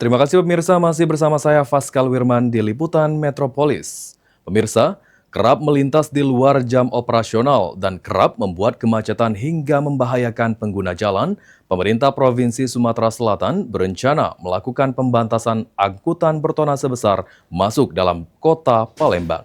Terima kasih pemirsa, masih bersama saya Faskal Wirman di Liputan Metropolis. Pemirsa, kerap melintas di luar jam operasional dan kerap membuat kemacetan hingga membahayakan pengguna jalan, pemerintah Provinsi Sumatera Selatan berencana melakukan pembantasan angkutan bertona sebesar masuk dalam kota Palembang.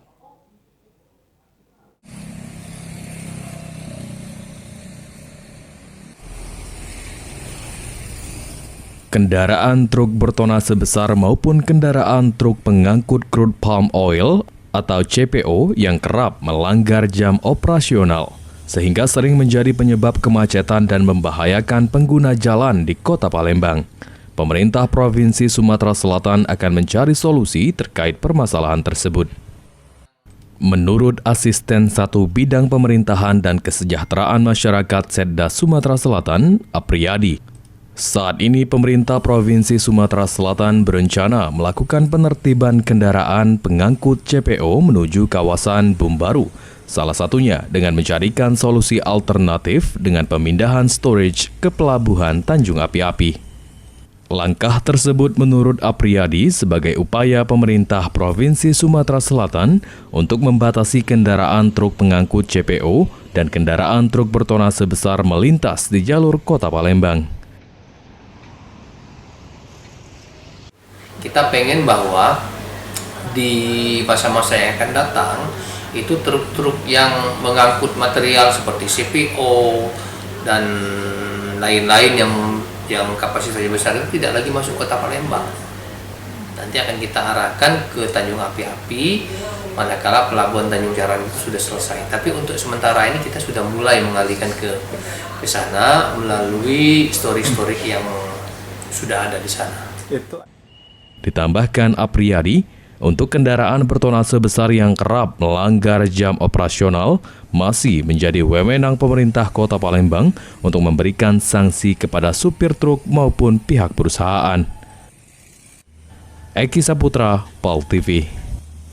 Kendaraan truk bertona sebesar maupun kendaraan truk pengangkut crude palm oil atau CPO yang kerap melanggar jam operasional, sehingga sering menjadi penyebab kemacetan dan membahayakan pengguna jalan di kota Palembang. Pemerintah Provinsi Sumatera Selatan akan mencari solusi terkait permasalahan tersebut. Menurut Asisten 1 Bidang Pemerintahan dan Kesejahteraan Masyarakat Setda Sumatera Selatan, Apriyadi, saat ini pemerintah Provinsi Sumatera Selatan berencana melakukan penertiban kendaraan pengangkut CPO menuju kawasan Bumbaru, salah satunya dengan mencarikan solusi alternatif dengan pemindahan storage ke Pelabuhan Tanjung Api-Api. Langkah tersebut menurut Apriyadi sebagai upaya pemerintah Provinsi Sumatera Selatan untuk membatasi kendaraan truk pengangkut CPO dan kendaraan truk bertona sebesar melintas di jalur kota Palembang. Kita pengen bahwa di masa-masa yang akan datang itu truk-truk yang mengangkut material seperti CPO dan lain-lain yang kapasitasnya besar itu tidak lagi masuk kota Palembang. Nanti akan kita arahkan ke Tanjung Api-Api manakala pelabuhan Tanjung Jaran itu sudah selesai. Tapi untuk sementara ini kita sudah mulai mengalihkan ke sana melalui storage yang sudah ada di sana. Ditambahkan Apriyadi, untuk kendaraan bertona sebesar yang kerap melanggar jam operasional masih menjadi wewenang pemerintah Kota Palembang untuk memberikan sanksi kepada supir truk maupun pihak perusahaan. Eki Saputra, PAL TV.